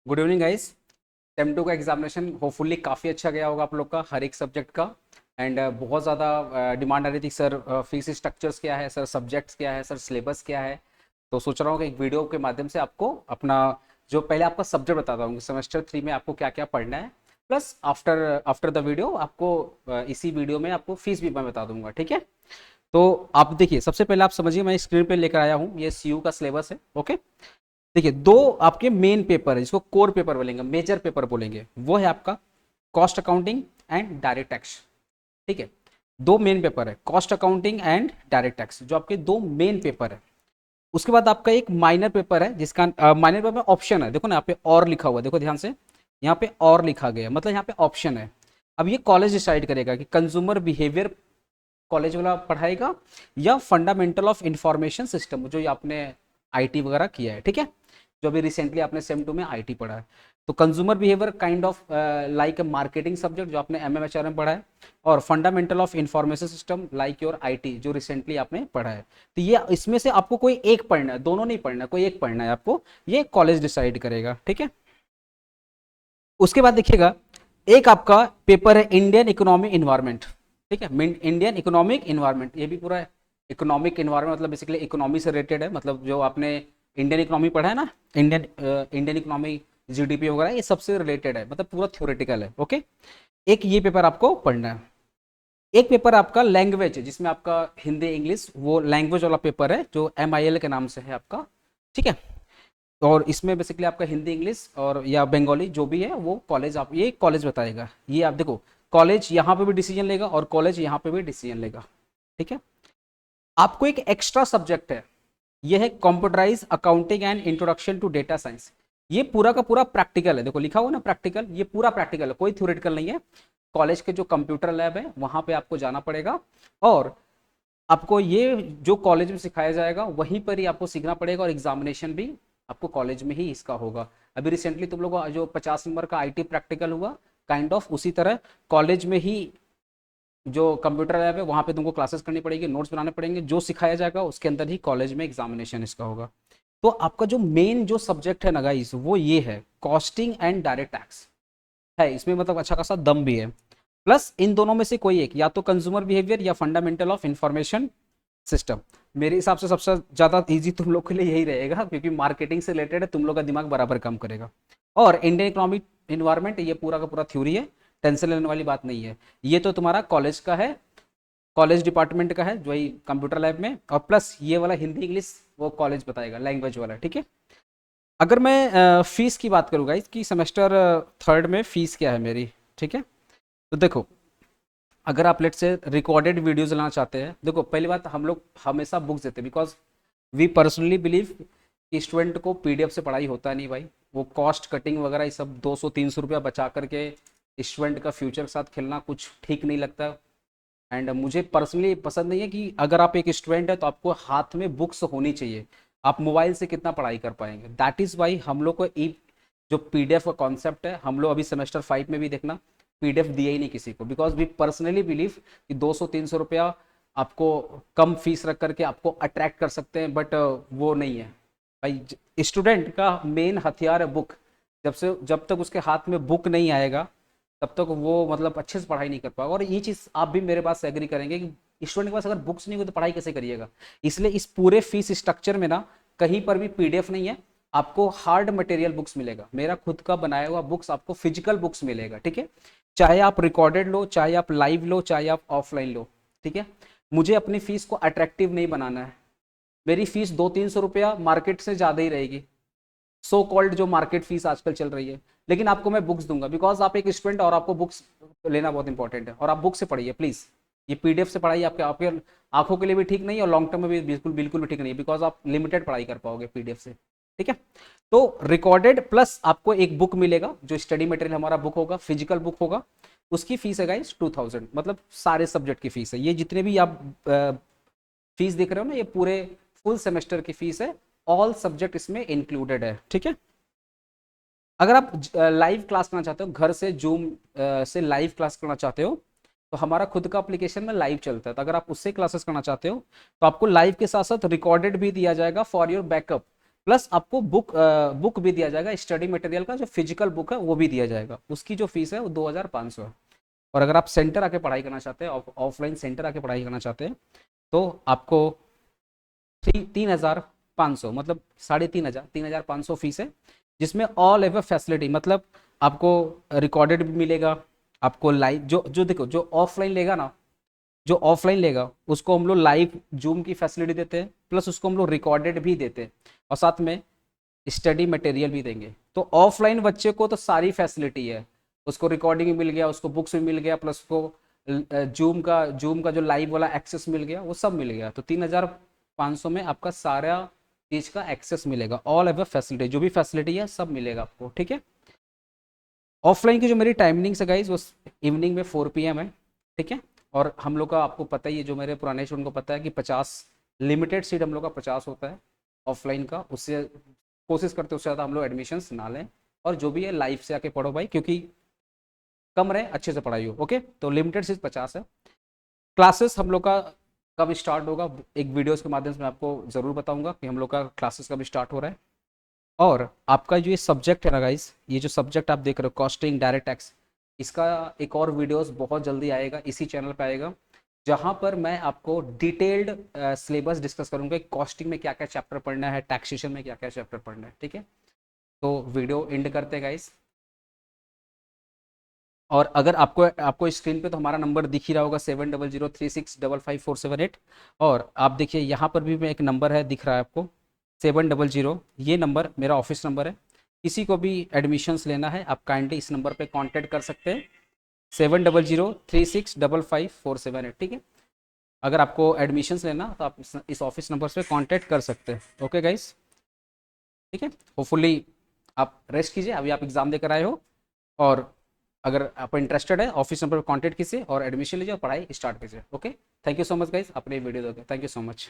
Good evening guys. Sem two का examination hopefully काफ़ी अच्छा गया होगा आप लोग का हर एक सब्जेक्ट का। एंड बहुत ज़्यादा डिमांड आ रही थी सर, फीस स्ट्रक्चर्स क्या है सर, सब्जेक्ट्स क्या है सर, सिलेबस क्या है। तो सोच रहा हूँ कि एक वीडियो के माध्यम से आपको अपना जो पहले आपका सब्जेक्ट बताता हूँ सेमेस्टर 3 में आपको क्या क्या पढ़ना है, plus after after the video आपको इसी वीडियो में आपको फीस भी मैं बता दूंगा, ठीक है। तो आप देखिए, सबसे पहले आप समझिए, मैं स्क्रीन पे लेकर आया हूँ, ये सीयू का सिलेबस है। ओके, देखिए दो आपके मेन पेपर है जिसको कोर पेपर बोलेंगे, मेजर पेपर बोलेंगे, वो है आपका cost accounting and direct tax. ठीक है, दो मेन पेपर है, cost accounting and direct tax, जो आपके दो मेन पेपर है। उसके बाद आपका एक माइनर पेपर है जिसका माइनर पेपर में ऑप्शन है, देखो ना यहाँ पे और लिखा हुआ है, देखो ध्यान से, यहाँ पे और लिखा गया मतलब यहाँ पे ऑप्शन है। अब ये कॉलेज डिसाइड करेगा कि कंज्यूमर बिहेवियर कॉलेज वाला पढ़ाएगा या फंडामेंटल ऑफ इंफॉर्मेशन सिस्टम, जो ये आपने आईटी वगैरह किया है, ठीक है, जो अभी रिसेंटली आपने सेम टू में आईटी पढ़ा है। तो consumer behaviour kind of like marketing subject जो आपने एमएमएचआर में पढ़ा है, और fundamental of information system like your IT जो रिसेंटली आपने पढ़ा है। तो ये इसमें से आपको कोई एक पढ़ना है, दोनों नहीं पढ़ना है, कोई एक पढ़ना है आपको, ये कॉलेज डिसाइड करेगा, ठीक है। उसके बाद देखिएगा, एक आपका पेपर है इंडियन इकोनॉमी इन्वायरमेंट, ठीक है, इंडियन इकोनॉमिक इन्वायरमेंट, ये भी पूरा इकोनॉमिक इन्वायरमेंट मतलब बेसिकली इकोनॉमी से रिलेटेड है, मतलब जो आपने इंडियन इकोनॉमी पढ़ा है ना, इंडियन इकोनॉमी, जीडीपी वगैरह, ये सबसे रिलेटेड है, मतलब पूरा थ्योरेटिकल है। ओके, एक ये पेपर आपको पढ़ना है। एक पेपर आपका लैंग्वेज, जिसमें आपका हिंदी इंग्लिश वो लैंग्वेज वाला पेपर है, जो एमआईएल के नाम से है आपका, ठीक है। और इसमें बेसिकली आपका हिंदी इंग्लिश और या बंगाली जो भी है वो कॉलेज, आप ये कॉलेज बताएगा। ये आप देखो, कॉलेज यहाँ पे भी डिसीजन लेगा और कॉलेज यहाँ पे भी डिसीजन लेगा, ठीक है। आपको एक एक्स्ट्रा सब्जेक्ट है, ये है computerize accounting and introduction to data science. ये पूरा का पूरा प्रैक्टिकल है, देखो लिखा हुआ ना प्रैक्टिकल, ये पूरा प्रैक्टिकल है, कोई थ्योरेटिकल नहीं है। कॉलेज के जो कंप्यूटर लैब है वहां पे आपको जाना पड़ेगा, और आपको ये जो कॉलेज में सिखाया जाएगा वहीं पर ही आपको सीखना पड़ेगा, और एग्जामिनेशन भी आपको कॉलेज में ही इसका होगा। अभी रिसेंटली तुम लोगों का जो 50 नंबर का आईटी प्रैक्टिकल हुआ, काइंड ऑफ उसी तरह कॉलेज में ही जो कंप्यूटर लैब है वहाँ पे तुमको क्लासेस करनी पड़ेगी, नोट्स बनाने पड़ेंगे, जो सिखाया जाएगा उसके अंदर ही कॉलेज में एग्जामिनेशन इसका होगा। तो आपका जो मेन जो सब्जेक्ट है ना गाइस, वो ये है कॉस्टिंग एंड डायरेक्ट टैक्स है, इसमें मतलब अच्छा खासा दम भी है। प्लस इन दोनों में से कोई एक, या तो कंज्यूमर बिहेवियर या फंडामेंटल ऑफ इंफॉर्मेशन सिस्टम। मेरे हिसाब से सबसे ज़्यादा इजी तुम लोग के लिए यही रहेगा, क्योंकि मार्केटिंग से रिलेटेड है, तुम लोग का दिमाग बराबर काम करेगा। और इंडियन इकोनॉमिक इन्वायरमेंट, ये पूरा का पूरा थ्योरी है, टेंशन लेने वाली बात नहीं है। ये तो तुम्हारा कॉलेज का है, कॉलेज डिपार्टमेंट का है, जो ही कंप्यूटर लैब में, और प्लस ये वाला हिंदी इंग्लिश वो कॉलेज बताएगा, लैंग्वेज वाला, ठीक है। अगर मैं फीस की बात करूँगा इसकी, सेमेस्टर थर्ड में फीस क्या है मेरी, ठीक है। तो देखो, अगर आप लेट से रिकॉर्डेड वीडियोज लेना चाहते हैं, देखो पहली बात, हम लोग हमेशा बुक्स देते हैं, बिकॉज वी पर्सनली बिलीव कि स्टूडेंट को पीडीएफ से पढ़ाई होता नहीं भाई। वो कॉस्ट कटिंग वगैरह ये सब 200-300 रुपया बचा करके स्टूडेंट का फ्यूचर के साथ खेलना कुछ ठीक नहीं लगता। एंड मुझे पर्सनली पसंद नहीं है कि अगर आप एक स्टूडेंट है तो आपको हाथ में बुक्स होनी चाहिए। आप मोबाइल से कितना पढ़ाई कर पाएंगे, दैट इज़ वाई हम लोग को ई जो पीडीएफ का कॉन्सेप्ट है, हम लोग अभी सेमेस्टर 5 में भी देखना पीडीएफ दिया ही नहीं किसी को, बिकॉज वी पर्सनली बिलीव कि 200-300 रुपया आपको कम फीस रख करके आपको अट्रैक्ट कर सकते हैं, बट वो नहीं है भाई। स्टूडेंट का मेन हथियार है बुक। जब तक उसके हाथ में बुक नहीं आएगा तब तक वो मतलब अच्छे से पढ़ाई नहीं कर पाएगा। और ये चीज़ आप भी मेरे बात से एग्री करेंगे कि स्टूडेंट के पास अगर बुक्स नहीं हो तो पढ़ाई कैसे करिएगा। इसलिए इस पूरे फीस स्ट्रक्चर में ना कहीं पर भी पीडीएफ नहीं है, आपको हार्ड मटेरियल बुक्स मिलेगा, मेरा खुद का बनाया हुआ बुक्स, आपको फिजिकल बुक्स मिलेगा, ठीक है। चाहे आप रिकॉर्डेड लो, चाहे आप लाइव लो, चाहे आप ऑफलाइन लो, ठीक है। मुझे अपनी फीस को अट्रैक्टिव नहीं बनाना है। मेरी फीस 200-300 रुपया मार्केट से ज़्यादा ही रहेगी, सो कॉल्ड जो मार्केट फीस आजकल चल रही है, लेकिन आपको मैं बुक्स दूंगा, बिकॉज आप एक स्टूडेंट और आपको बुक्स लेना बहुत इंपॉर्टेंट है, और आप बुक से पढ़िए प्लीज़। ये पीडीएफ से पढ़ाई आपके आपके आंखों के लिए भी ठीक नहीं है, और लॉन्ग टर्म में भी बिल्कुल बिल्कुल भी ठीक नहीं है, बिकॉज आप लिमिटेड पढ़ाई कर पाओगे पीडीएफ से, ठीक है। तो रिकॉर्डेड प्लस आपको एक बुक मिलेगा, जो स्टडी मटेरियल हमारा बुक होगा, फिजिकल बुक होगा, उसकी फीस है गाइस 2000, मतलब सारे सब्जेक्ट की फीस है। ये जितने भी आप फीस देख रहे हो ना, ये पूरे फुल सेमेस्टर की फीस है, ऑल सब्जेक्ट इसमें इंक्लूडेड है, ठीक है। अगर आप लाइव क्लास करना चाहते हो, घर से जूम से लाइव क्लास करना चाहते हो, तो हमारा खुद का एप्लीकेशन में लाइव चलता है, तो अगर आप उससे क्लासेस करना चाहते हो तो आपको लाइव के साथ साथ रिकॉर्डेड भी दिया जाएगा फॉर योर बैकअप। प्लस आपको बुक भी दिया जाएगा, स्टडी मटेरियल का जो फिजिकल बुक है वो भी दिया जाएगा, उसकी जो फीस है वो 2500 है। और अगर आप सेंटर आके पढ़ाई करना चाहते हैं, ऑफलाइन सेंटर आके पढ़ाई करना चाहते हैं, तो आपको 3500 मतलब 3500 3500 फीस है, जिसमें ऑल एवर फैसिलिटी मतलब आपको रिकॉर्डेड भी मिलेगा, आपको लाइव जो जो देखो जो ऑफलाइन लेगा ना, जो ऑफलाइन लेगा उसको हम लोग लाइव जूम की फैसिलिटी देते हैं, प्लस उसको हम लोग रिकॉर्डेड भी देते हैं, और साथ में स्टडी मटेरियल भी देंगे। तो ऑफलाइन बच्चे को तो सारी फैसिलिटी है, उसको रिकॉर्डिंग भी मिल गया, उसको बुक्स भी मिल गया, प्लस उसको जूम का जो लाइव वाला एक्सेस मिल गया, वो सब मिल गया। तो 3500 में आपका सारा चीज का एक्सेस मिलेगा, ऑल एवर फैसिलिटी, जो भी फैसिलिटी है सब मिलेगा आपको, ठीक है। ऑफलाइन की जो मेरी टाइमिंग्स है गाइज वो इवनिंग में 4 PM है, ठीक है। और हम लोग का आपको पता ही है, जो मेरे पुराने स्टूडेंट को पता है कि 50 लिमिटेड सीट हम लोग का 50 होता है ऑफलाइन का, उससे कोशिश करते हैं उससे ज़्यादा हम लोग एडमिशन्स ना लें, और जो भी है लाइफ से आके पढ़ो भाई, क्योंकि कम रहे अच्छे से पढ़ाई हो, ओके। तो लिमिटेड सीट 50 है। क्लासेस हम लोग का कब स्टार्ट होगा, एक वीडियोस के माध्यम से मैं आपको ज़रूर बताऊंगा कि हम लोग का क्लासेस कब स्टार्ट हो रहा है। और आपका जो ये सब्जेक्ट है ना गाइस, ये जो सब्जेक्ट आप देख रहे हो कॉस्टिंग डायरेक्ट टैक्स, इसका एक और वीडियोस बहुत जल्दी आएगा, इसी चैनल पे आएगा, जहां पर मैं आपको डिटेल्ड सिलेबस डिस्कस करूंगा, कॉस्टिंग में क्या क्या चैप्टर पढ़ना है, टैक्सेशन में क्या क्या चैप्टर पढ़ना है, ठीक है। तो वीडियो एंड करते हैं गाइस। और अगर आपको आपको स्क्रीन पे तो हमारा नंबर दिख ही रहा होगा 7003655478। और आप देखिए यहाँ पर भी मैं एक नंबर है दिख रहा है आपको 700, ये नंबर मेरा ऑफिस नंबर है। किसी को भी एडमिशन्स लेना है आप काइंडली इस नंबर पे कांटेक्ट कर सकते हैं, 7003655478, ठीक है। अगर आपको एडमिशन्स लेना तो आप इस ऑफिस नंबर पे कांटेक्ट कर सकते हैं, ओके गाइस, ठीक है। होपफुली आप रेस्ट कीजिए, अभी आप एग्जाम देकर आए हो, और अगर आप इंटरेस्टेड है ऑफिस नंबर पर कॉन्टैक्ट कीजिए और एडमिशन लीजिए और पढ़ाई स्टार्ट कीजिए, okay. Thank you so much guys, अपने वीडियो दोगे, थैंक यू सो मच।